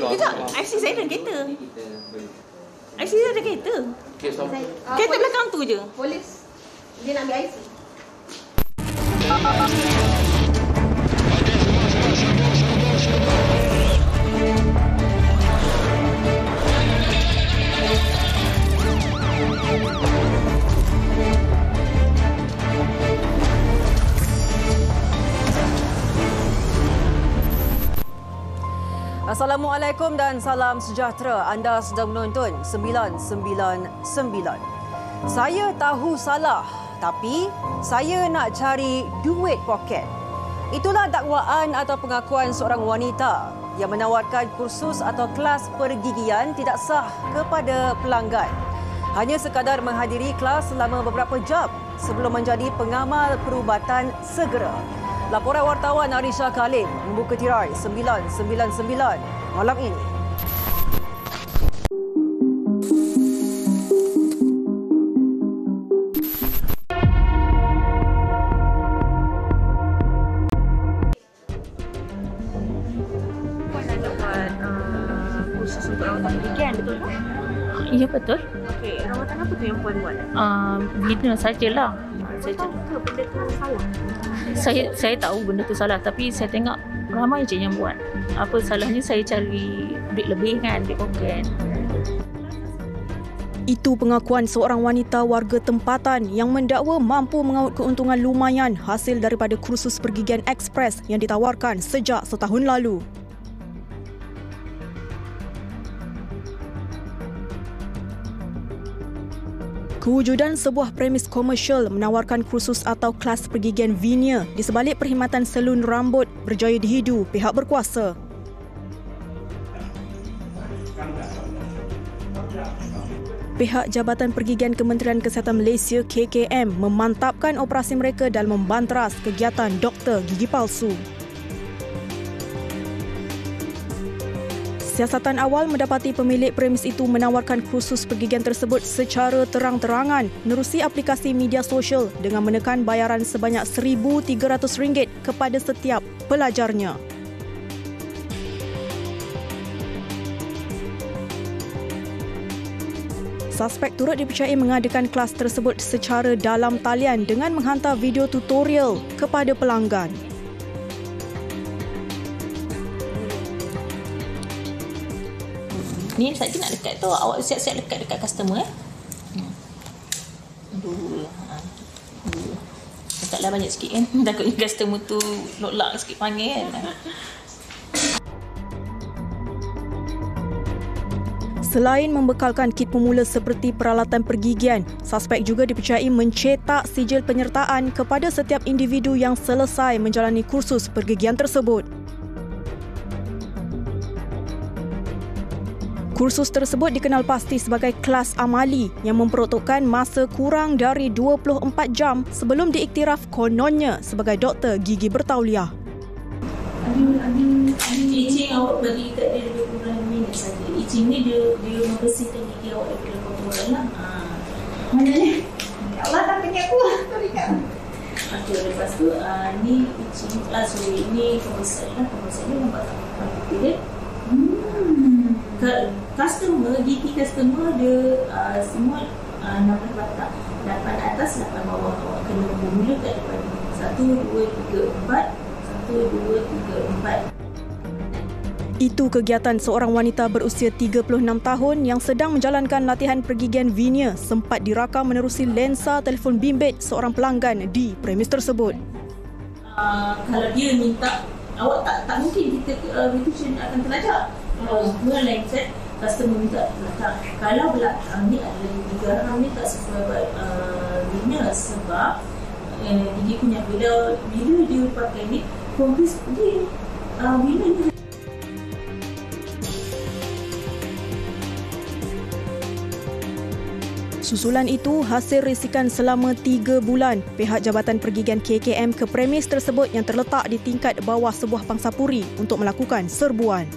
Kejap, IC saya dalam kereta. IC saya dalam kereta. Kereta belakang tu je. Polis. Dia nak ambil IC. Assalamualaikum dan salam sejahtera. Anda sedang menonton 999. Saya tahu salah, tapi saya nak cari duit poket. Itulah dakwaan atau pengakuan seorang wanita yang menawarkan kursus atau kelas pergigian tidak sah kepada pelanggan. Hanya sekadar menghadiri kelas selama beberapa jam sebelum menjadi pengamal perubatan segera. Laporan wartawan Arisha Khalid membuka tirai 999 malam ini. Puan nak dapat kursus untuk rawatan pergigian, betul tak? Ya, betul. Okey, rawatan apa tu yang Puan buat? Bina sajalah. Saya tahu ke benda tu salah? Saya tahu benda tu salah, tapi saya tengok ramai je yang buat. Apa salahnya saya cari duit lebih kan, duit poket. Itu pengakuan seorang wanita warga tempatan yang mendakwa mampu mengaut keuntungan lumayan hasil daripada kursus pergigian ekspres yang ditawarkan sejak setahun lalu. Kewujudan sebuah premis komersial menawarkan kursus atau kelas pergigian veneer di sebalik perkhidmatan salon rambut berjaya dihidu pihak berkuasa. Pihak Jabatan Pergigian Kementerian Kesihatan Malaysia KKM memantapkan operasi mereka dalam membanteras kegiatan doktor gigi palsu. Siasatan awal mendapati pemilik premis itu menawarkan kursus pergigian tersebut secara terang-terangan menerusi aplikasi media sosial dengan menekan bayaran sebanyak RM1,300 kepada setiap pelajarnya. Suspek turut dipercayai mengadakan kelas tersebut secara dalam talian dengan menghantar video tutorial kepada pelanggan. Ni saya nak dekat tu, awak siap-siap dekat customer. Aduh. Letaklah banyak sikit kan. Takutnya customer tu lock sikit panggil kan. Selain membekalkan kit pemula seperti peralatan pergigian, suspek juga dipercayai mencetak sijil penyertaan kepada setiap individu yang selesai menjalani kursus pergigian tersebut. Kursus tersebut dikenal pasti sebagai kelas amali yang memperuntukkan masa kurang dari 24 jam sebelum diiktiraf kononnya sebagai doktor gigi bertauliah. Icing awak bagi kat dia 20 minit saja. Icing ni dia membersihkan gigi awak daripada kotoran lah. Mana ni? Ya Allah, tak kena aku. Okey, lepas tu ni icing ni pembersihkan nampak tak putih dia. Gigi customer dia semua 8 batang, 8 atas, 8 bawah. Awak kena bermula kat depan 1, 2, 3, 4. 1, 2, 3, 4. Itu kegiatan seorang wanita berusia 36 tahun yang sedang menjalankan latihan pergigian veneer sempat dirakam menerusi lensa telefon bimbit seorang pelanggan di premis tersebut. Kalau dia minta, awak tak mungkin kita beautician akan terlajak. Kalau mindset customer minta belakang. Kalau belakang ni adalah gigi garam ni tak sesuai veneer sebab gigi punya bila dia pakai ni kompis dia veneer ni. Susulan itu, hasil risikan selama 3 bulan, pihak Jabatan Pergigian KKM ke premis tersebut yang terletak di tingkat bawah sebuah pangsapuri untuk melakukan serbuan.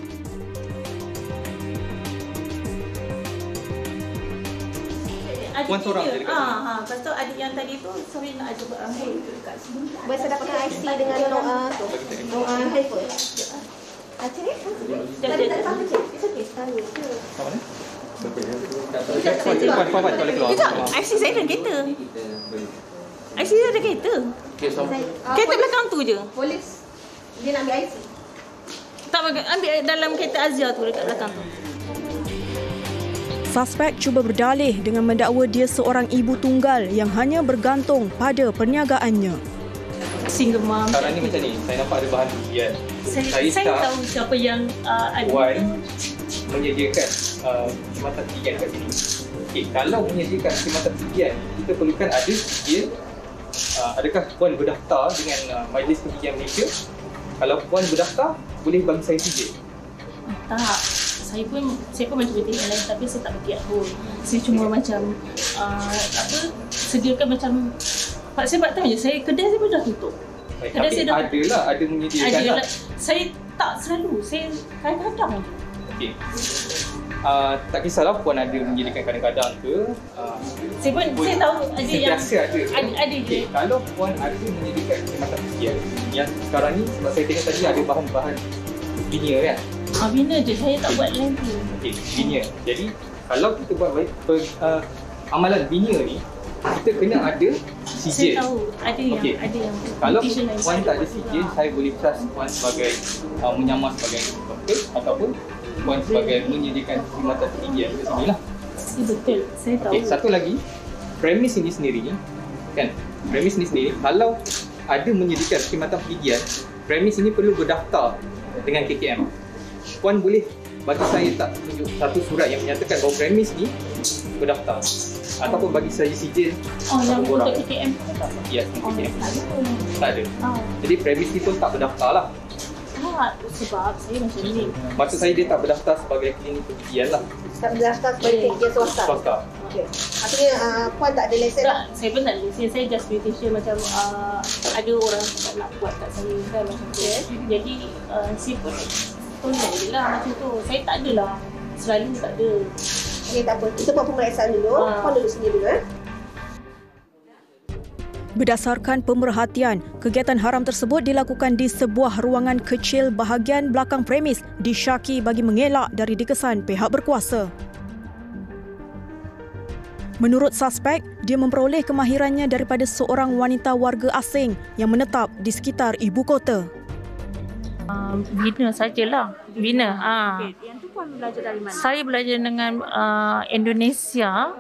Puan seorang je dekat sini. Lepas tu adik yang tadi tu, sorry nak cuba ambil dekat sini. Boleh saya dapatkan IC dengan handphone? Cik, tadi tak ada apa-apa, Cik. It's okay. Tahu. Sekejap, IC saya dalam kereta. IC saya ada kereta. Kereta belakang tu je. Polis, dia nak ambil IC. Tak ambil dalam kereta Azia tu dekat belakang tu. Suspek cuba berdalih dengan mendakwa dia seorang ibu tunggal yang hanya bergantung pada perniagaannya. Single mom. Sekarang ni macam ni, saya nampak ada bahan buktian. Saya tahu siapa yang ada. Puan menyediakan khidmatan pergian kat sini. Okey, kalau menyediakan khidmatan pergian, kita perlukan ada sijil. Adakah Puan berdaftar dengan Majlis Pergian Malaysia? Kalau Puan berdaftar, boleh bagi saya sijil. Tak. Saya pun macam betul yang lain, tapi saya tak berkiat pun. Saya cuma macam sediakan macam sebab tahu je, kedai saya pun dah tutup. Baik, tapi ada menyediakan lah. Saya tak selalu, saya kadang-kadang je. Okey. Tak kisahlah Puan ada menyediakan kadang-kadang ke. Saya tahu ada yang ada je. Okay, kalau Puan ada menyediakan khidmatan pergian yang sekarang ni, sebab saya tengok tadi ada bahan-bahan bina kan? Bina je, saya tak buat lain tu. Okey, bina. Jadi kalau kita buat amalan bina ni, kita kena ada sijil. Saya tahu ada yang kalau Puan tak ada sijil, saya boleh trust Puan sebagai menyamar sebagai doktor ataupun Puan sebagai menyediakan khidmatan pergian kat sini lah. Betul, saya tahu. Okay, satu lagi, premis ini sendiri kan, premis ini sendiri kalau ada menyediakan khidmatan pergian, premis ini perlu berdaftar dengan KKM. Puan boleh bagi saya tak tunjuk satu surat yang menyatakan bahawa premis ni berdaftar ataupun bagi saya sijil yang untuk KKM? Ya, KKM. Tak ada. Jadi premis ni pun tak berdaftar lah. Sebab saya macam ni. Maksud saya dia tak berdaftar sebagai klinik pergian lah. Tak berdaftar sebagai kerja swasta. Swasta. Okey. Artinya Puan tak ada lesen? Tak, saya pun tak ada lesen. Saya just beautician macam ada orang tak nak buat kat saya kan macam tu. Jadi saya pun tolong je lah macam tu. Saya tak adalah selalu tak ada. Okey, tak apa. Kita buat pemeriksaan dulu. Puan duduk sini dulu. Berdasarkan pemerhatian, kegiatan haram tersebut dilakukan di sebuah ruangan kecil bahagian belakang premis disyaki bagi mengelak dari dikesan pihak berkuasa. Menurut suspek, dia memperoleh kemahirannya daripada seorang wanita warga asing yang menetap di sekitar ibu kota. Bina sajalah. Bina. Okay. Yang tu Puan belajar dari mana? Saya belajar dengan Indonesia.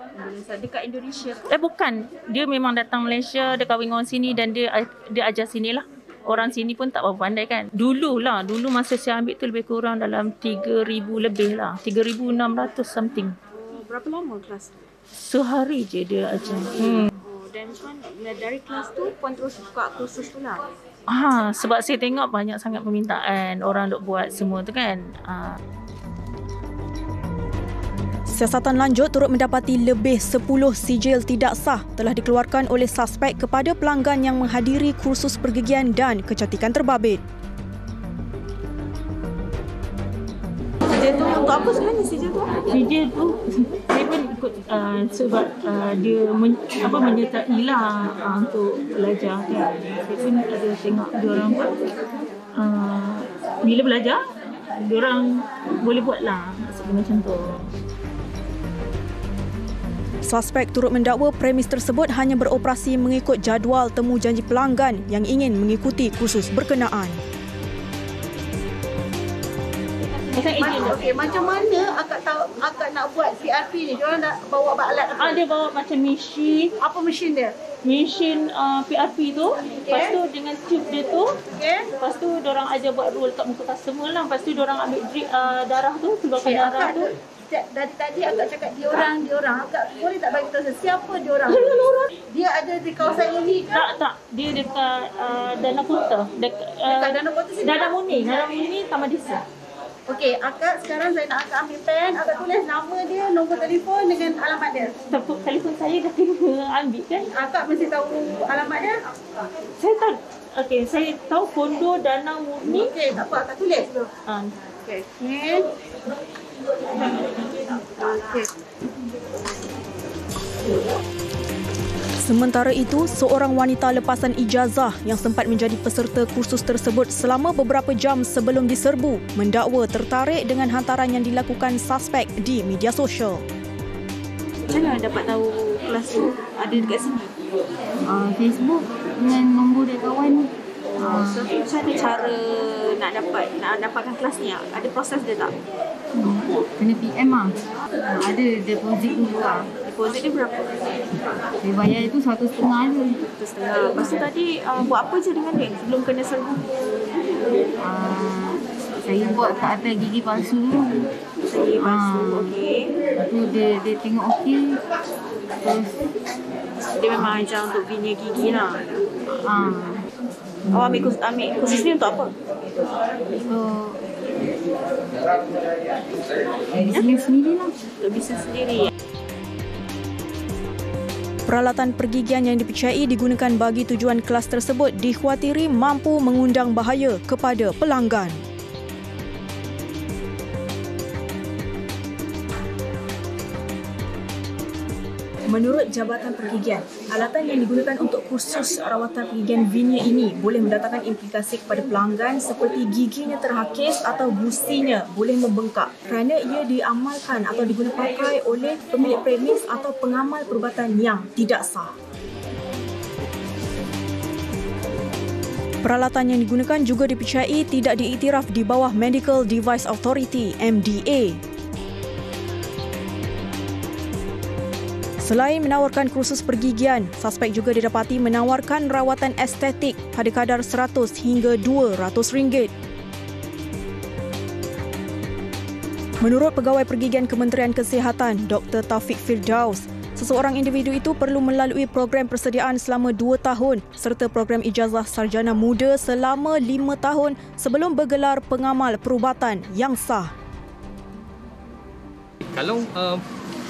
Dekat Indonesia ke? Bukan. Dia memang datang Malaysia, dia kahwin orang sini dan dia ajar sini lah. Orang sini pun tak berapa pandai kan. Dulu masa saya ambil tu lebih kurang dalam 3,000 lebih lah. 3,600 something. Berapa lama kelas tu? Sehari je dia ajar. Dan Puan dari kelas tu Puan terus buka kursus tu lah? Sebab saya tengok banyak sangat permintaan orang duk buat semua tu kan. Siasatan lanjut turut mendapati lebih 10 sijil tidak sah telah dikeluarkan oleh suspek kepada pelanggan yang menghadiri kursus pergigian dan kecantikan terbabit. Sijil tu untuk apa sebenarnya sijil tu? Sijil tu saya pun ikut sebab dia menyertai lah untuk belajar kan. Saya pun ada tengok diorang buat bila belajar diorang boleh buat lah macam tu. Suspek turut mendakwa premis tersebut hanya beroperasi mengikut jadual temu janji pelanggan yang ingin mengikuti kursus berkenaan. Okey, macam mana akak nak buat PRP ni? Diorang nak bawa alat apa? Dia bawa macam mesin. Apa mesin dia? Mesin PRP tu. Lepas tu dengan tube dia tu. Lepas tu diorang ajar buat roll kat muka customer lah. Lepas tu diorang ambil drip darah tu, keluarkan darah tu. Dari tadi agak cakap diorang. Agak boleh tak bagi tahu siapa diorang? Dia ada di kawasan ini ke? Tak. Dia dekat Danau Kota. Dekat Danau Kota sini? Danau Muni, Taman Desa. Okey, akak sekarang saya nak akak ambil pen. Akak tulis nama dia, nombor telefon dengan alamat dia. Telefon saya dah kena ambil kan? Akak mesti tahu alamat dia? Saya tahu. Okey, saya tahu Kondo Danau Muni. Okey, tak apa, akak tulis dulu. Okey. Sementara itu, seorang wanita lepasan ijazah yang sempat menjadi peserta kursus tersebut selama beberapa jam sebelum diserbu mendakwa tertarik dengan hantaran yang dilakukan suspek di media sosial. Macam mana dapat tahu kelas tu ada dekat sini? Facebook dengan nombor dia kawan. So, macam mana cara nak dapatkan kelas ni? Ada proses dia tak? Kena PM lah. Ada deposit dulu lah. Deposit dia berapa? Dia bayar itu 1,5 je. 1,5. Lepas tu tadi buat apa je dengan dia sebelum kena serbu? Saya buat kat atas gigi palsu dulu. Gigi palsu, okey. Lepas tu dia tengok okey. Terus dia memang ajar untuk bina gigi lah. Awak ambil kursus ni untuk apa? Bisnes sendiri lah. Untuk bisnes sendiri. Peralatan pergigian yang dipercayai digunakan bagi tujuan kelas tersebut dikhawatiri mampu mengundang bahaya kepada pelanggan. Menurut Jabatan Pergigian, alatan yang digunakan untuk kursus rawatan pergigian veneer ini boleh mendatangkan implikasi kepada pelanggan seperti giginya terhakis atau gusinya boleh membengkak kerana ia diamalkan atau digunakan pakai oleh pemilik premis atau pengamal perubatan yang tidak sah. Peralatan yang digunakan juga dipercayai tidak diiktiraf di bawah Medical Device Authority (MDA). Selain menawarkan kursus pergigian, suspek juga didapati menawarkan rawatan estetik pada kadar RM100 hingga RM200. Menurut Pegawai Pergigian Kementerian Kesihatan, Dr. Taufik Firdaus, seseorang individu itu perlu melalui program persediaan selama 2 tahun serta program ijazah sarjana muda selama 5 tahun sebelum bergelar pengamal perubatan yang sah. Kalau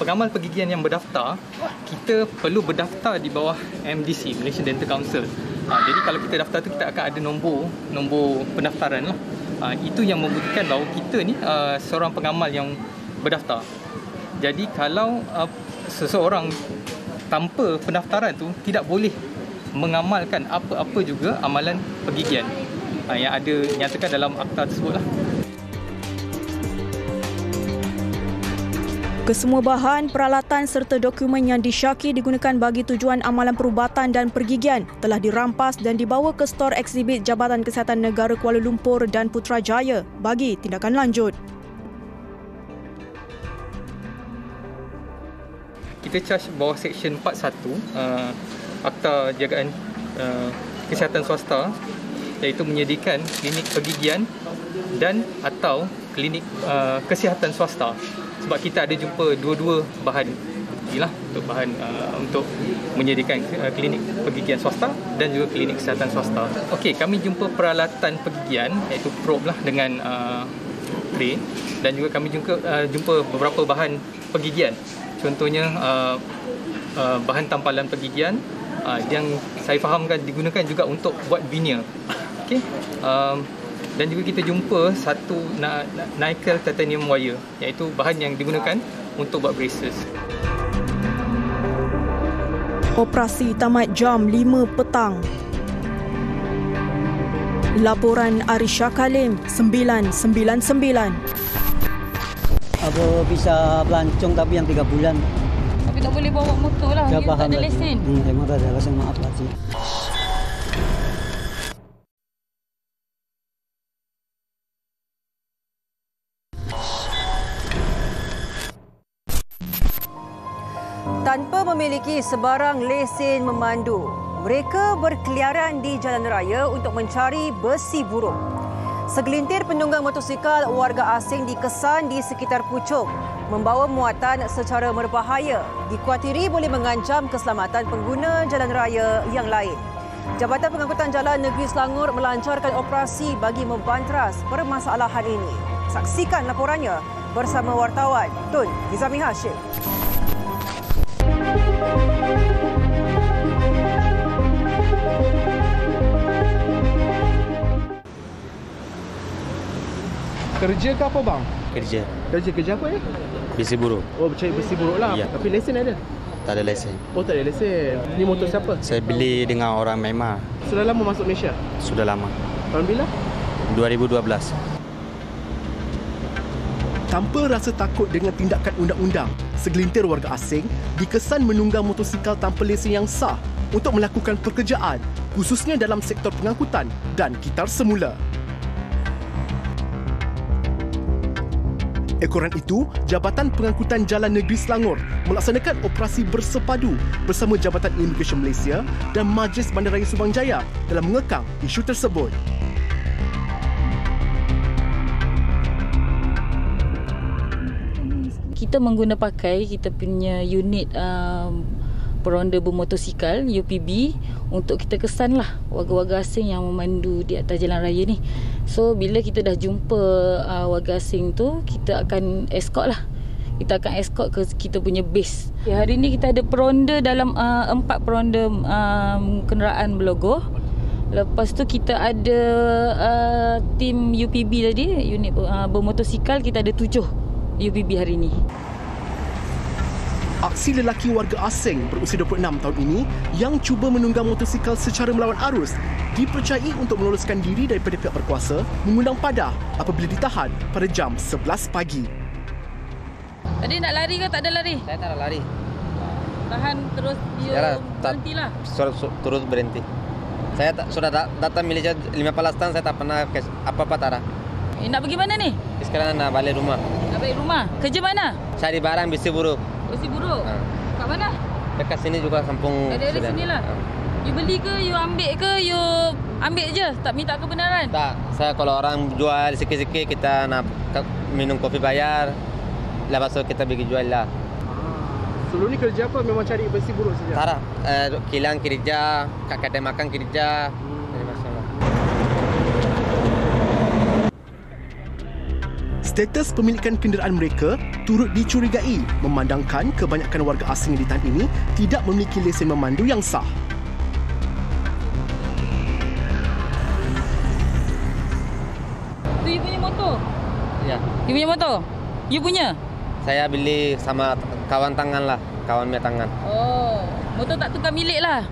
pengamal pergigian yang berdaftar, kita perlu berdaftar di bawah MDC, Malaysian Dental Council. Jadi kalau kita daftar tu, kita akan ada nombor pendaftaran lah. Itu yang membuktikan bahawa kita ni seorang pengamal yang berdaftar. Jadi kalau seseorang tanpa pendaftaran tu tidak boleh mengamalkan apa-apa juga amalan pergigian yang ada nyatakan dalam akta tersebut lah. Kesemua bahan, peralatan serta dokumen yang disyaki digunakan bagi tujuan amalan perubatan dan pergigian telah dirampas dan dibawa ke stor eksibit Jabatan Kesihatan Negara Kuala Lumpur dan Putrajaya bagi tindakan lanjut. Kita charge bawah Seksyen 41 Akta Jagaan Kesihatan Swasta, iaitu menyediakan klinik pergigian dan atau klinik kesihatan swasta. Sebab kita ada jumpa dua-dua bahan inilah untuk bahan untuk menyediakan klinik pergigian swasta dan juga klinik kesihatan swasta. Okey, kami jumpa peralatan pergigian iaitu probe lah dengan tray, dan juga kami jumpa beberapa bahan pergigian. Contohnya bahan tampalan pergigian yang saya fahamkan digunakan juga untuk buat veneer. Okey. Dan juga kita jumpa satu nickel titanium wire, iaitu bahan yang digunakan untuk buat braces. Operasi tamat jam 5 petang. Laporan Arisha Kalim, 999. Apa bisa pelancong tapi yang 3 bulan. Tapi tak boleh bawa motor lah. Dia tak ada lesen. Memang tak ada lesen, maaf lah sih. Tanpa memiliki sebarang lesen memandu, mereka berkeliaran di jalan raya untuk mencari besi buruk. Segelintir penunggang motosikal warga asing dikesan di sekitar Puchong membawa muatan secara berbahaya, dikuatiri boleh mengancam keselamatan pengguna jalan raya yang lain. Jabatan Pengangkutan Jalan Negeri Selangor melancarkan operasi bagi membanteras permasalahan ini. Saksikan laporannya bersama wartawan Tun Nizami Hashim. Kerja ke apa bang? Kerja. Kerja apa ya? Besi buruk. Oh, cari besi buruk lah. Ya. Tapi lesen ada? tak ada lesen. Oh, tak ada lesen. Ni motor siapa? Saya beli dengan orang Myanmar. Sudah lama masuk Malaysia? Sudah lama. Tahun bila? 2012. Tanpa rasa takut dengan tindakan undang-undang, segelintir warga asing dikesan menunggang motosikal tanpa lesen yang sah untuk melakukan pekerjaan, khususnya dalam sektor pengangkutan dan kitar semula. Ekoran itu, Jabatan Pengangkutan Jalan Negeri Selangor melaksanakan operasi bersepadu bersama Jabatan Imigresen Malaysia dan Majlis Bandaraya Subang Jaya dalam mengekang isu tersebut. Kita mengguna pakai kita punya unit peronda bermotosikal UPB untuk kita kesan lah warga-warga asing yang memandu di atas jalan raya ni. So bila kita dah jumpa warga asing tu, kita akan escort lah. Kita akan escort ke kita punya base. Hari ni kita ada peronda dalam 4 peronda kenderaan berlogo. Lepas tu kita ada tim UPB tadi, unit bermotosikal, kita ada 7 UPB hari ini. Aksi lelaki warga asing berusia 26 tahun ini yang cuba menunggang motosikal secara melawan arus dipercayai untuk meloloskan diri daripada pihak berkuasa mengundang padah apabila ditahan pada jam 11 pagi. Tadi nak lari ke tak ada lari? Saya tak ada lari. Tahan terus dia berhentilah. Terus berhenti. Saya sudah datang Malaysia 15 tahun, saya tak pernah apa-apa tak ada. Nak pergi mana ni? Sekarang nak balik rumah. Nak balik rumah? Kerja mana? Cari barang besi buruk. Besi buruk? Kat mana? Dekat sini juga kampung. Ada sini lah. You beli ke, you ambil ke, you ambil je? Tak minta kebenaran? Tak. Saya kalau orang jual sikit-sikit, kita nak minum kopi bayar. Lepas tu kita pergi jual lah. Sebelum ni kerja apa? Memang cari besi buruk saja? Tak ada. Kilang kerja, kat kedai makan kerja. Status pemilikan kenderaan mereka turut dicurigai memandangkan kebanyakan warga asing yang ditahan ini tidak memiliki lesen memandu yang sah. Tu you punya motor? Ya. You punya motor? You punya? Saya beli sama kawan tangan lah. Kawan punya tangan. Oh, motor tak tukar milik lah?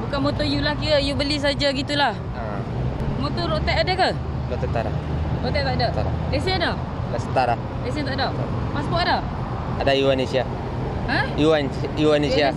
Bukan motor you lah, kira you beli saja gitulah? Motor road tax ada ke? Road tax tak ada. Road tax tak ada? Tak ada. Lesen ada? Lesen tak ada. Lesen tak ada? Pasport ada? Ada Indonesia. Ha? Indonesia.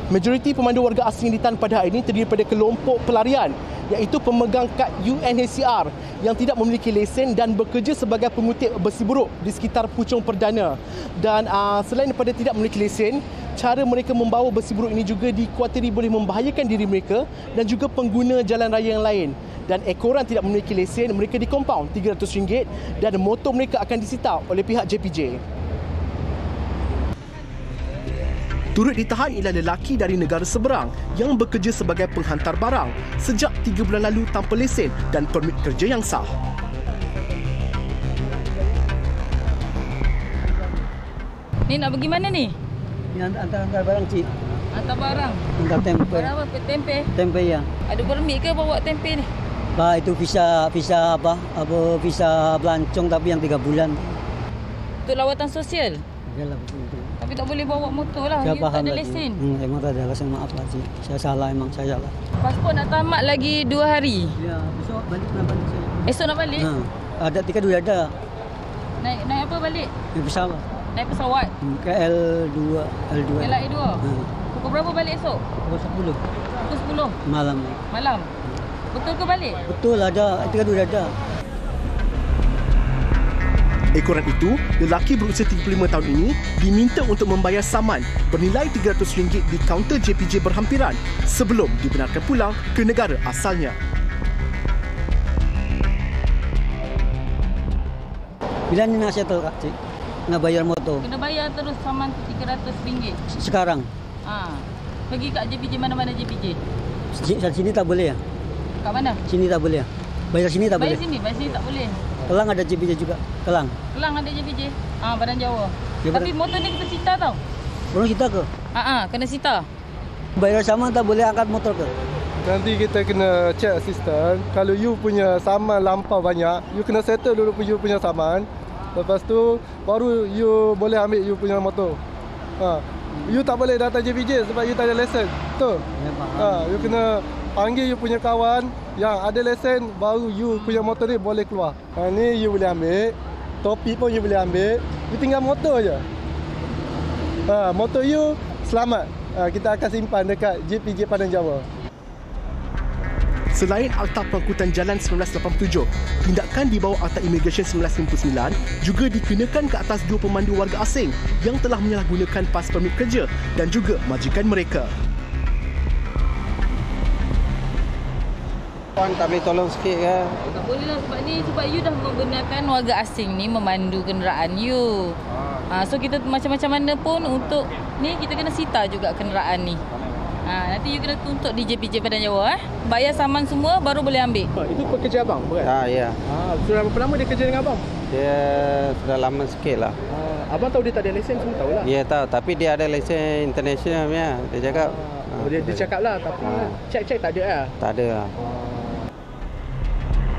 Majoriti pemandu warga asing yang ditahan pada hari ini terdiri daripada kelompok pelarian, iaitu pemegang kad UNHCR yang tidak memiliki lesen dan bekerja sebagai pengutip besi buruk di sekitar Puchong Perdana. Dan selain daripada tidak memiliki lesen, cara mereka membawa besi buruk ini juga dikuatiri boleh membahayakan diri mereka dan juga pengguna jalan raya yang lain. Dan ekoran tidak memiliki lesen, mereka dikompaun RM300 dan motor mereka akan disita oleh pihak JPJ. Turut ditahan ialah lelaki dari negara seberang yang bekerja sebagai penghantar barang sejak 3 bulan lalu tanpa lesen dan permit kerja yang sah. Ni nak pergi mana ni? Ni hantar barang, cik. Hantar barang? Hantar tempe. Barang apa? Tempe? Tempe, ya. Ada permit ke bawa tempe ni? Itu visa visa pelancong tapi yang 3 bulan. Untuk lawatan sosial? Yalah, betul. Tapi tak boleh bawa motor lah, Saya tak ada lesen. Memang tak ada lesen, maaf lah, cik. Saya salah, saya salah. Pasport nak tamat lagi 2 hari? Ya, besok balik saya. Esok nak balik? Ada tiket dah ada. Naik apa balik? Naik pesawat. Naik pesawat? Ke L2. LA2? Pukul berapa balik esok? Pukul 10. Pukul 10? Malam? Betul ke balik? Betul, ada. Tiket dah ada. Ekoran itu, lelaki berusia 35 tahun ini diminta untuk membayar saman bernilai RM300 di kaunter JPJ berhampiran sebelum dibenarkan pulang ke negara asalnya. Bila ni nak settle, Kak, cik? Nak bayar motor? Kena bayar terus saman RM300. Sekarang? Pergi kat JPJ, mana-mana JPJ? Sini tak boleh ya? Kat mana? Sini tak boleh ya? Bayar sini tak boleh? Bayar sini tak boleh. Kelang ada JPJ juga? Kelang ada JPJ. Badan Jawa. Tapi motor ni kita sita tau. Orang sita ke? Kena sita. Bayar saman tak boleh angkat motor ke? Nanti kita kena check asisten. Kalau you punya saman lampau banyak, you kena settle dulu you punya saman. Lepas tu baru you boleh ambil you punya motor. You tak boleh datang JPJ sebab you tak ada lesen. Betul? You kena panggil you punya kawan yang ada lesen, baru you punya motor ni boleh keluar. Ni you boleh ambil. Topi pun you boleh ambil. You tinggal motor je. Motor you selamat. Kita akan simpan dekat JPJ Padang Jawa. Selain Akta Pengangkutan Jalan 1987, tindakan di bawah Akta Imigresen 1959 juga dikenakan ke atas 2 pemandu warga asing yang telah menyalahgunakan pas permit kerja dan juga majikan mereka. Puan tak boleh tolong sikit ke? Tak boleh lah sebab you dah membenarkan warga asing ni memandu kenderaan you. So kita macam-macam mana pun untuk ni kita kena sita juga kenderaan ni. Nanti you kena tuntut di JPJ Padang Jawa. Bayar saman semua baru boleh ambil. Itu pekerja abang, bukan? Ya. Sudah berapa lama dia kerja dengan abang? Dia sudah lama sikit lah. Abang tahu dia tak ada lesen, semua tahu lah. Ya tahu, tapi dia ada lesen international punya. Dia cakap. Dia cakap lah, tapi cek tak ada lah. Tak ada lah.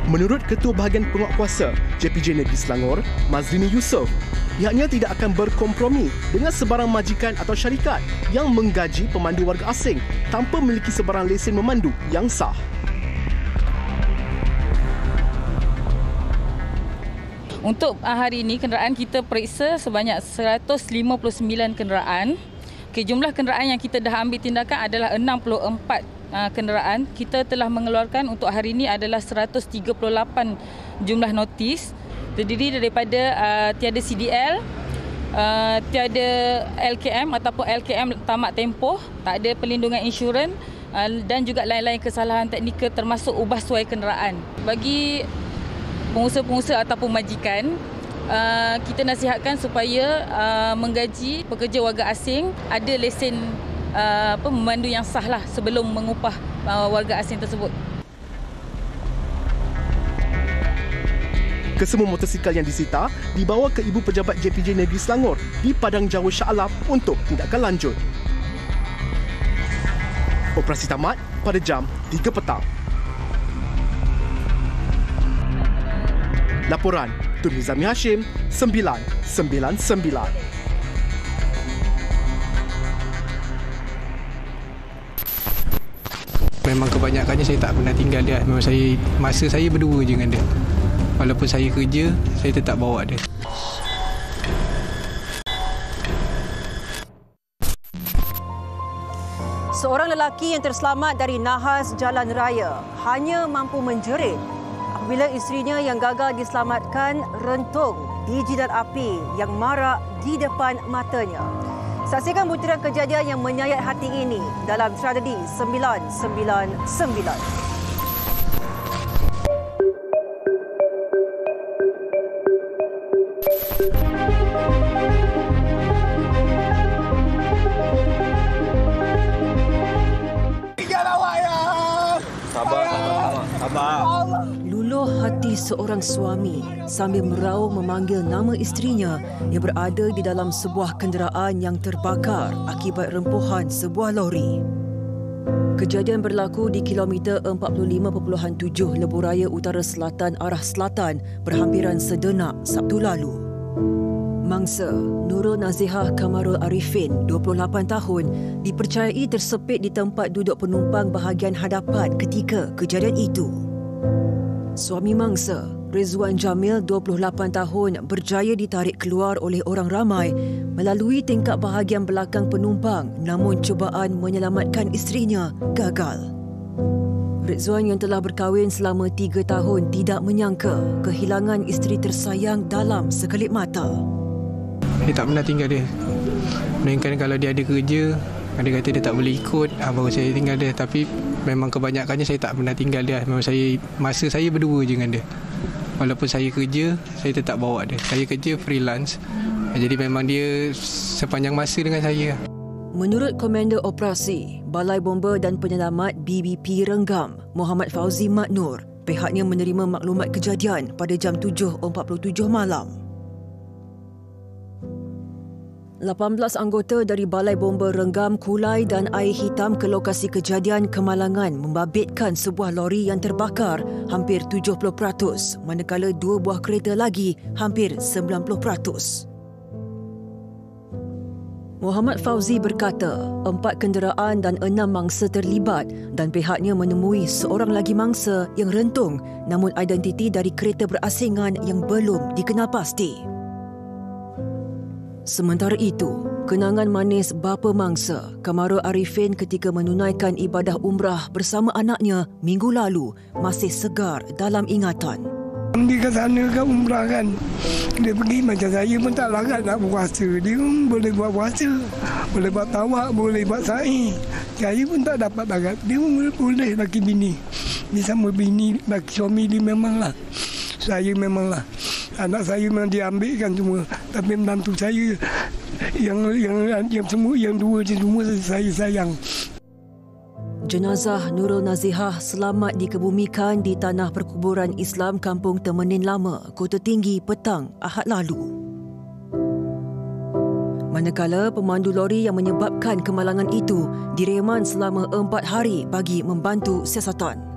Menurut Ketua Bahagian Penguatkuasa JPJ Negeri Selangor, Mazlini Yusof, pihaknya tidak akan berkompromi dengan sebarang majikan atau syarikat yang menggaji pemandu warga asing tanpa memiliki sebarang lesen memandu yang sah. Untuk hari ini, kenderaan kita periksa sebanyak 159 kenderaan. Jumlah kenderaan yang kita dah ambil tindakan adalah 64 kenderaan. Kita telah mengeluarkan untuk hari ini adalah 138 jumlah notis. Terdiri daripada tiada CDL, tiada LKM ataupun LKM tamat tempoh, tak ada perlindungan insurans dan juga lain-lain kesalahan teknikal termasuk ubah suai kenderaan. Bagi pengusaha-pengusaha ataupun majikan, kita nasihatkan supaya menggaji pekerja warga asing ada lesen memandu yang sah lah sebelum mengupah warga asing tersebut. Kesemua motosikal yang disita dibawa ke Ibu Pejabat JPJ Negeri Selangor di Padang Jawa Shah Alam untuk tindakan lanjut. Operasi tamat pada jam 3 petang. Laporan Tun Nizami Hashim, 999. Memang kebanyakannya saya tak pernah tinggal dia. Memang masa saya berdua je dengan dia. Walaupun saya kerja, saya tetap bawa dia. Seorang lelaki yang terselamat dari nahas jalan raya hanya mampu menjerit apabila isterinya yang gagal diselamatkan rentung di jidat api yang marak di depan matanya. Saksikan butiran kejadian yang menyayat hati ini dalam Tragedi 999. Luluh hati seorang suami sambil meraung memanggil nama isterinya yang berada di dalam sebuah kenderaan yang terbakar akibat rempuhan sebuah lori. Kejadian berlaku di kilometer 45.7 Lebuh Raya Utara Selatan arah selatan berhampiran sedenak Sabtu lalu. Mangsa Nurul Nazihah Kamarul Arifin, 28 tahun, dipercayai tersepit di tempat duduk penumpang bahagian hadapan ketika kejadian itu. Suami mangsa, Rizwan Jamil, 28 tahun, berjaya ditarik keluar oleh orang ramai melalui tingkap bahagian belakang penumpang, namun cubaan menyelamatkan isterinya gagal. Rizwan yang telah berkahwin selama 3 tahun tidak menyangka kehilangan isteri tersayang dalam sekelip mata. Saya tak pernah tinggal dia. Melainkan kalau dia ada kerja, dia kata dia tak boleh ikut, baru saya tinggal dia. Tapi memang kebanyakannya saya tak pernah tinggal dia. Memang masa saya berdua je dengan dia. Walaupun saya kerja, saya tetap bawa dia. Saya kerja freelance. Jadi memang dia sepanjang masa dengan saya. Menurut Komander Operasi Balai Bomba dan Penyelamat BBP Renggam, Muhammad Fauzi Maknur, pihaknya menerima maklumat kejadian pada jam 7.47 malam. 18 anggota dari Balai Bomba renggam kulai dan air hitam ke lokasi kejadian kemalangan membabitkan sebuah lori yang terbakar hampir 70%, manakala 2 buah kereta lagi hampir 90%. Muhammad Fauzi berkata, 4 kenderaan dan 6 mangsa terlibat dan pihaknya menemui seorang lagi mangsa yang rentung namun identiti dari kereta berasingan yang belum dikenal pasti. Sementara itu, kenangan manis bapa mangsa, Kamarul Arifin ketika menunaikan ibadah umrah bersama anaknya minggu lalu masih segar dalam ingatan. Dia ke sana ke umrah kan. Dia pergi macam saya pun tak larat nak puasa. Dia boleh buat puasa. Boleh buat tawak, boleh buat sa'i. Saya pun tak dapat larat. Dia boleh laki bini. Dia sama bini, laki suami dia memanglah. Saya memanglah. Anak saya memang diambilkan semua. Tapi menantu saya yang semua, yang 2 je semua saya sayang. Jenazah Nurul Nazihah selamat dikebumikan di tanah perkuburan Islam Kampung Temenin Lama, Kota Tinggi petang Ahad lalu. Manakala pemandu lori yang menyebabkan kemalangan itu direman selama 4 hari bagi membantu siasatan.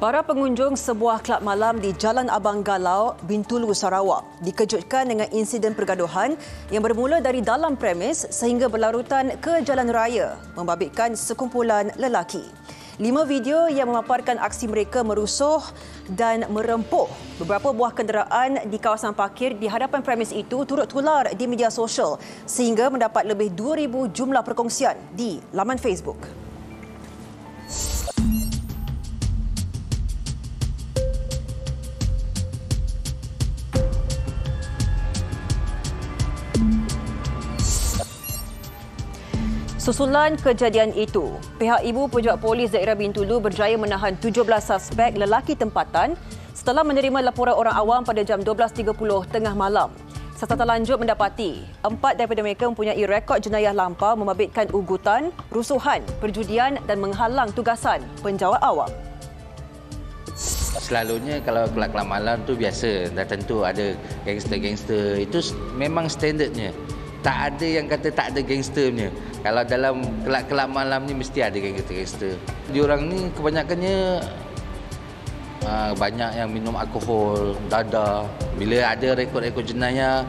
Para pengunjung sebuah kelab malam di Jalan Abang Galau, Bintulu, Sarawak dikejutkan dengan insiden pergaduhan yang bermula dari dalam premis sehingga berlarutan ke jalan raya, membabitkan sekumpulan lelaki. 5 video yang memaparkan aksi mereka merusuh dan merempuk beberapa buah kenderaan di kawasan parkir di hadapan premis itu turut tular di media sosial sehingga mendapat lebih 2,000 jumlah perkongsian di laman Facebook. Susulan kejadian itu, pihak ibu pejabat polis daerah Bintulu berjaya menahan 17 suspek lelaki tempatan setelah menerima laporan orang awam pada jam 12.30 tengah malam. Siasatan lanjut mendapati 4 daripada mereka mempunyai rekod jenayah lampau membabitkan ugutan, rusuhan, perjudian dan menghalang tugasan penjawat awam. Selalunya kalau kelab-kelab malam tu biasa, dah tentu ada gangster-gangster. Itu memang standardnya. Tak ada yang kata tak ada gangsternya. Kalau dalam kelab-kelab malam ni mesti ada gangster-gangster. Diorang ni kebanyakannya banyak yang minum alkohol, dadah. Bila ada rekod-rekod jenayah,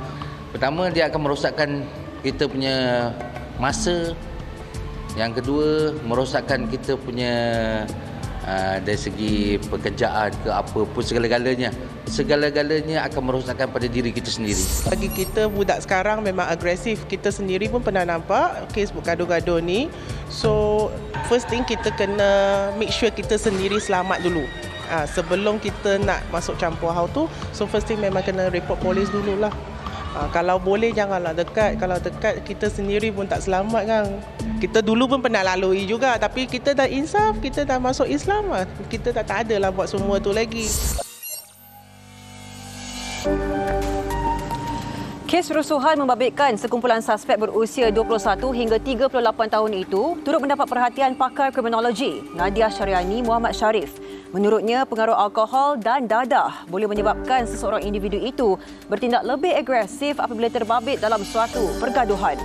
pertama dia akan merosakkan kita punya masa. Yang kedua, merosakkan kita punya dari segi pekerjaan ke apa pun segala-galanya. Segala-galanya akan merosakkan pada diri kita sendiri. Bagi kita budak sekarang memang agresif. Kita sendiri pun pernah nampak kes gaduh-gaduh ni. So first thing kita kena make sure kita sendiri selamat dulu. Sebelum kita nak masuk campur hal tu, so first thing memang kena report polis dululah. Kalau boleh janganlah dekat. Kalau dekat kita sendiri pun tak selamat kan. Kita dulu pun pernah lalui juga, tapi kita dah insaf, kita dah masuk Islam lah. Kita tak adalah buat semua tu lagi. Kes rusuhan membabitkan sekumpulan suspek berusia 21 hingga 38 tahun itu turut mendapat perhatian pakar kriminologi Nadia Syariani Muhammad Sharif. Menurutnya, pengaruh alkohol dan dadah boleh menyebabkan seseorang individu itu bertindak lebih agresif apabila terbabit dalam suatu pergaduhan.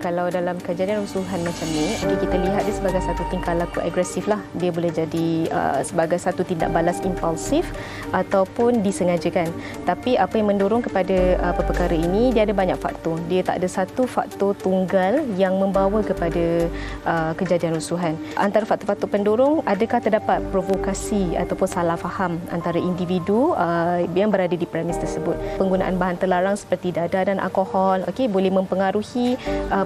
kalau dalam kejadian rusuhan macam ni, kita lihat dia sebagai satu tingkah laku agresif lah. Dia boleh jadi sebagai satu tindak balas impulsif ataupun disengajakan. Tapi apa yang mendorong kepada perkara ini, dia ada banyak faktor. Dia tak ada satu faktor tunggal yang membawa kepada kejadian rusuhan. Antara faktor-faktor pendorong, adakah terdapat provokasi ataupun salah faham antara individu yang berada di premis tersebut. Penggunaan bahan terlarang seperti dadah dan alkohol boleh mempengaruhi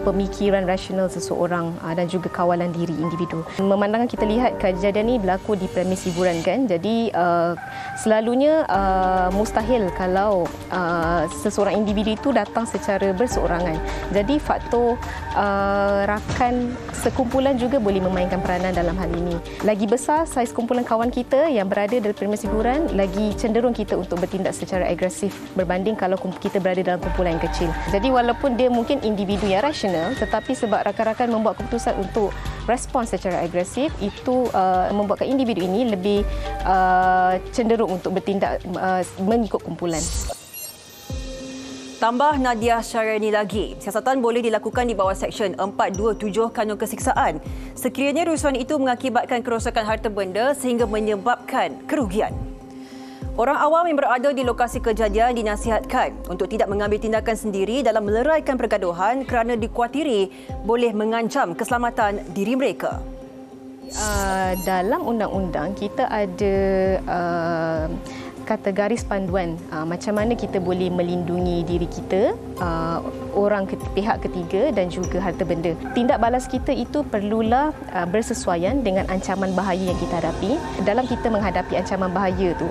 pemikiran rasional seseorang dan juga kawalan diri individu. Memandangkan kita lihat kejadian ini berlaku di premis hiburan kan. Jadi selalunya mustahil kalau seseorang individu itu datang secara berseorangan. Jadi faktor rakan sekumpulan juga boleh memainkan peranan dalam hal ini. Lagi besar saiz kumpulan kawan kita yang berada dalam premis hiburan, lagi cenderung kita untuk bertindak secara agresif berbanding kalau kita berada dalam kumpulan yang kecil. Jadi walaupun dia mungkin individu yang rasional, tetapi sebab rakan-rakan membuat keputusan untuk respon secara agresif, itu membuatkan individu ini lebih cenderung untuk bertindak mengikut kumpulan. Tambah Nadia Syariani lagi, siasatan boleh dilakukan di bawah Seksyen 427 Kanun Keseksaan sekiranya rusuhan itu mengakibatkan kerosakan harta benda sehingga menyebabkan kerugian. Orang awam yang berada di lokasi kejadian dinasihatkan untuk tidak mengambil tindakan sendiri dalam meleraikan pergaduhan kerana dikuatiri boleh mengancam keselamatan diri mereka. Dalam undang-undang kita ada kata garis panduan macam mana kita boleh melindungi diri kita, orang pihak ketiga dan juga harta benda. Tindak balas kita itu perlulah bersesuaian dengan ancaman bahaya yang kita hadapi. Dalam kita menghadapi ancaman bahaya tu,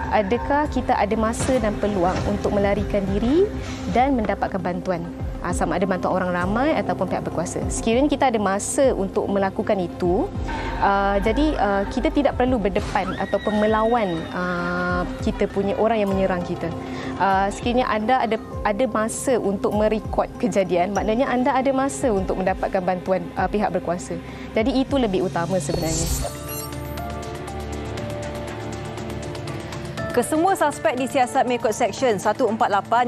adakah kita ada masa dan peluang untuk melarikan diri dan mendapatkan bantuan? Sama ada bantuan orang ramai ataupun pihak berkuasa. Sekiranya kita ada masa untuk melakukan itu, jadi kita tidak perlu berdepan ataupun melawan kita punya orang yang menyerang kita. Sekiranya anda ada masa untuk merekod kejadian, maknanya anda ada masa untuk mendapatkan bantuan pihak berkuasa. Jadi itu lebih utama sebenarnya. Kesemua suspek disiasat mengikut Seksyen 148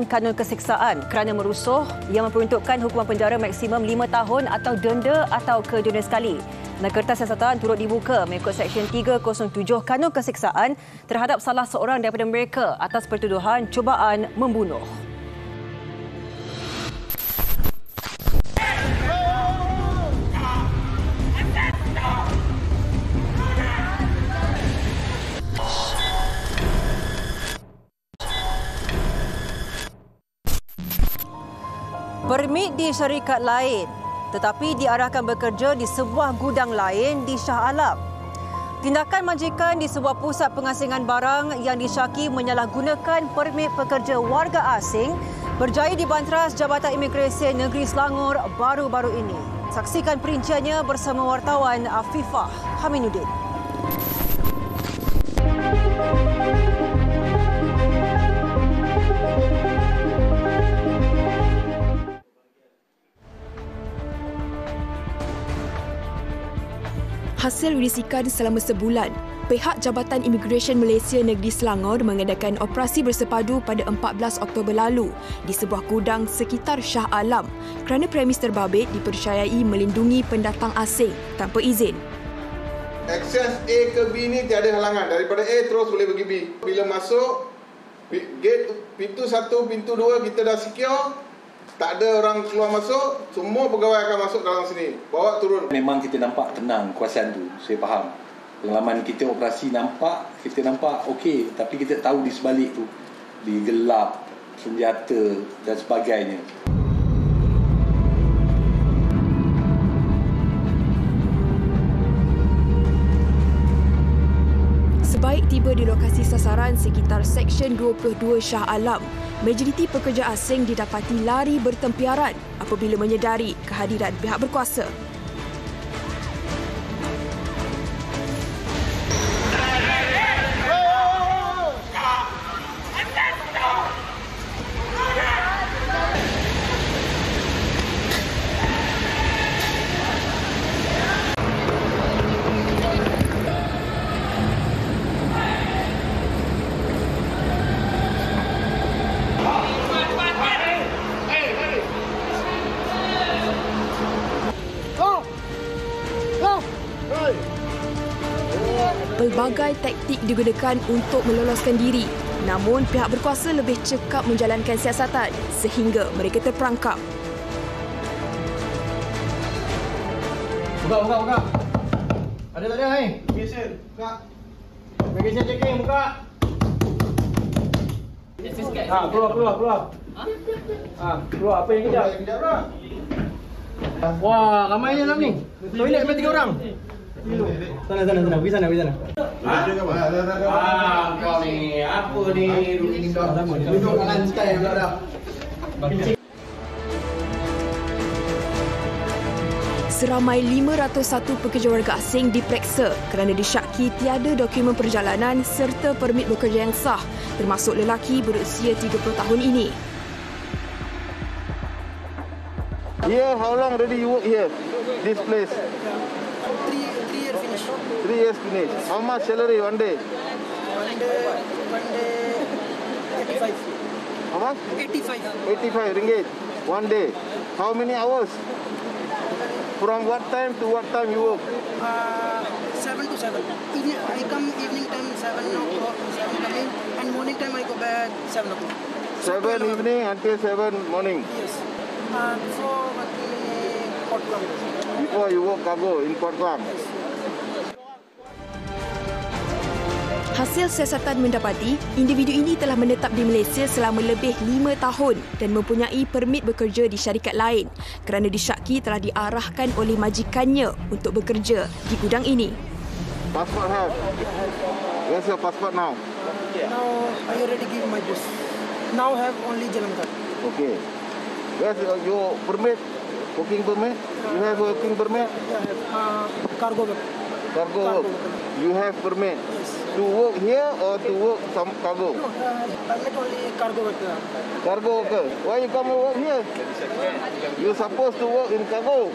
Kanun Keseksaan kerana merusuh yang memperuntukkan hukuman penjara maksimum 5 tahun atau denda atau kedua sekali. Dan kertas siasatan turut dibuka mengikut Seksyen 307 Kanun Keseksaan terhadap salah seorang daripada mereka atas pertuduhan cubaan membunuh. Permit di syarikat lain tetapi diarahkan bekerja di sebuah gudang lain di Shah Alam. Tindakan majikan di sebuah pusat pengasingan barang yang disyaki menyalahgunakan permit pekerja warga asing berjaya dibanteras Jabatan Imigresen Negeri Selangor baru-baru ini. Saksikan perinciannya bersama wartawan Afifah Haminuddin. Hasil risikan selama sebulan, pihak Jabatan Imigresen Malaysia Negeri Selangor mengadakan operasi bersepadu pada 14 Oktober lalu di sebuah gudang sekitar Shah Alam kerana premis terbabit dipercayai melindungi pendatang asing tanpa izin. Akses A ke B ni tiada halangan. Daripada A terus boleh pergi B. Bila masuk, gate pintu 1, pintu 2 kita dah secure. Tak ada orang keluar masuk, semua pegawai akan masuk dalam sini. Bawa turun. Memang kita nampak tenang kuasaan tu, saya faham. Pengalaman kita operasi kita nampak okey, tapi kita tahu di sebalik tu, di gelap, senjata dan sebagainya. Sebaik tiba di lokasi sasaran sekitar Seksyen 22 Shah Alam, majoriti pekerja asing didapati lari bertempiaran apabila menyedari kehadiran pihak berkuasa. pelbagai taktik digunakan untuk meloloskan diri. Namun pihak berkuasa lebih cekap menjalankan siasatan sehingga mereka terperangkap. Buka. Ada tak ada ni? Immigration. Buka. Immigration checking, buka. Keluar. Keluar. Apa yang kejap? Wah, ramainya dalam ni. Toilet sampai 3 orang. Sana. Pergi sana. Kau ni. Apa ni? Duduk kat lantai pula dah. Seramai 501 pekerja warga asing diperiksa kerana disyaki tiada dokumen perjalanan serta permit bekerja yang sah, termasuk lelaki berusia 30 tahun ini. Here, how long already you work here? This place? 3 years finish. 3 years finish. How much salary one day? One day 85. How much? 85 ringgit. One day. How many hours? From what time to what time you work? 7 to 7. I come evening time 7 o'clock. 7 come in, and morning time I go back 7 o'clock. 7 evening until 7 morning. Yes. Before working in Port Klang. Before you work cargo in Port Klang. Hasil siasatan mendapati, individu ini telah menetap di Malaysia selama lebih 5 tahun dan mempunyai permit bekerja di syarikat lain kerana disyaki telah diarahkan oleh majikannya untuk bekerja di gudang ini. Passport have? Where's your passport now? Now I already give my boss. Now have only Jalan card. Okay. Where's your permit? Working permit? You have working permit? Yeah, I have cargo work. Cargo work. You have permit? Yes. To work here or to work some cargo? No, permit only cargo worker. Cargo worker. Why you come and work here? You supposed to work in cargo.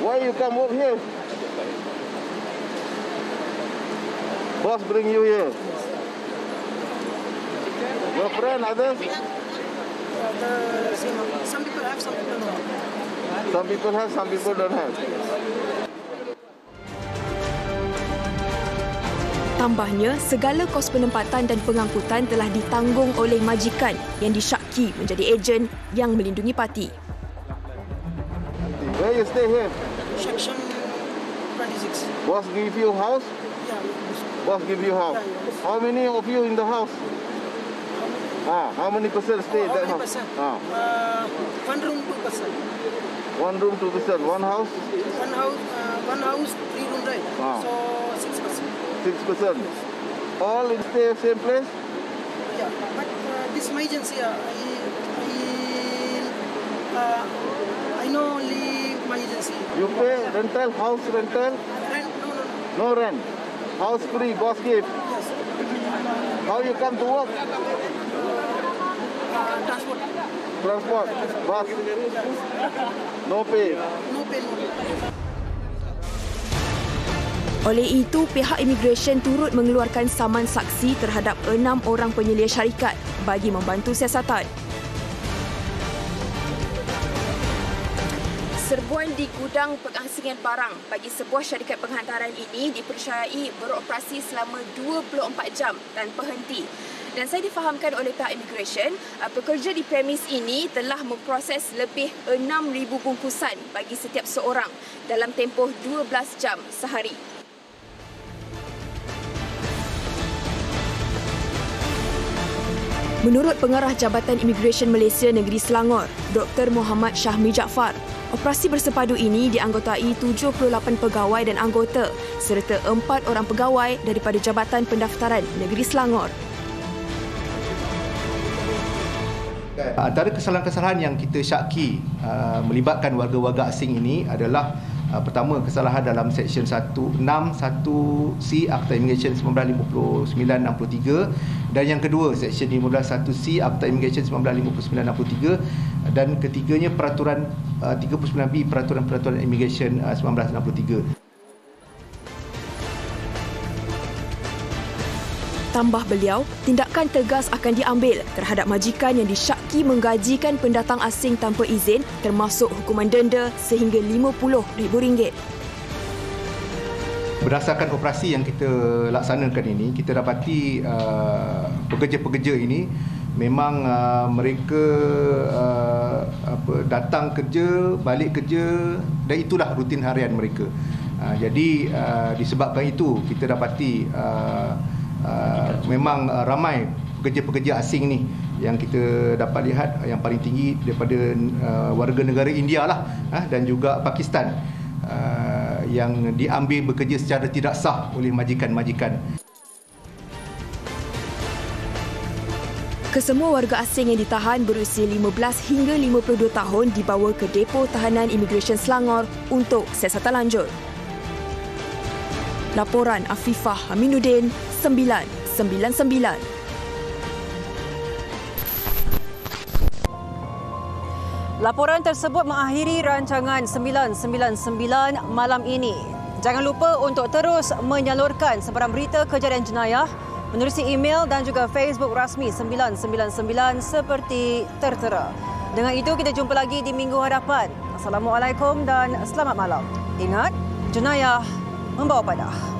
Why you come work here? Boss bring you here. Your friend, others? Some people have, some people don't. Some people have, some people don't have. Tambahnya, segala kos penempatan dan pengangkutan telah ditanggung oleh majikan yang disyaki menjadi ejen yang melindungi parti. Where you stay here? Section 26. Boss give you house? Yeah. Boss give you house. How many of you in the house? How many person stay in that house? One room, 2 person. One room, 2 person. One house? One house, 3 room, right? So 6 person. 6 person. All in stay same place? Yeah, but this my agency, I know only my agency. You pay rental, house rental? Rent? No rent. House free, boss give. Yes. How you come to work? Transport. Transport. Bus. No pay. No pay. Oleh itu, pihak imigresen turut mengeluarkan saman saksi terhadap 6 orang penyelia syarikat bagi membantu siasatan. Serbuan di gudang pengasingan barang bagi sebuah syarikat penghantaran ini dipercayai beroperasi selama 24 jam tanpa henti. Dan saya difahamkan oleh pihak imigresen, pekerja di premis ini telah memproses lebih 6,000 bungkusan bagi setiap seorang dalam tempoh 12 jam sehari. Menurut Pengarah Jabatan Imigresen Malaysia Negeri Selangor, Dr. Muhammad Syahmi Jaafar, operasi bersepadu ini dianggotai 78 pegawai dan anggota serta 4 orang pegawai daripada Jabatan Pendaftaran Negeri Selangor. Antara kesalahan-kesalahan yang kita syaki melibatkan warga-warga asing ini adalah pertama, kesalahan dalam Seksyen 161C Akta Imigresen 1959-63 dan yang kedua Seksyen 151C Akta Imigresen 1959-63 dan ketiganya Peraturan 39B Peraturan Imigresen 1963. Tambah beliau, tindakan tegas akan diambil terhadap majikan yang disyaki menggajikan pendatang asing tanpa izin termasuk hukuman denda sehingga RM50,000. berdasarkan operasi yang kita laksanakan ini, kita dapati pekerja-pekerja ini memang mereka datang kerja, balik kerja, dan itulah rutin harian mereka. Jadi disebabkan itu kita dapati memang ramai pekerja-pekerja asing ni yang kita dapat lihat yang paling tinggi daripada warga negara India lah, dan juga Pakistan yang diambil bekerja secara tidak sah oleh majikan-majikan. Kesemua warga asing yang ditahan berusia 15 hingga 52 tahun dibawa ke Depo Tahanan Imigresen Selangor untuk siasatan lanjut. Laporan Afifah Aminuddin, 999. Laporan tersebut mengakhiri rancangan 999 malam ini. Jangan lupa untuk terus menyalurkan sebarang berita kejadian jenayah menerusi email dan juga Facebook rasmi 999 seperti tertera. Dengan itu, kita jumpa lagi di minggu hadapan. Assalamualaikum dan selamat malam. Ingat, jenayah membawa padah.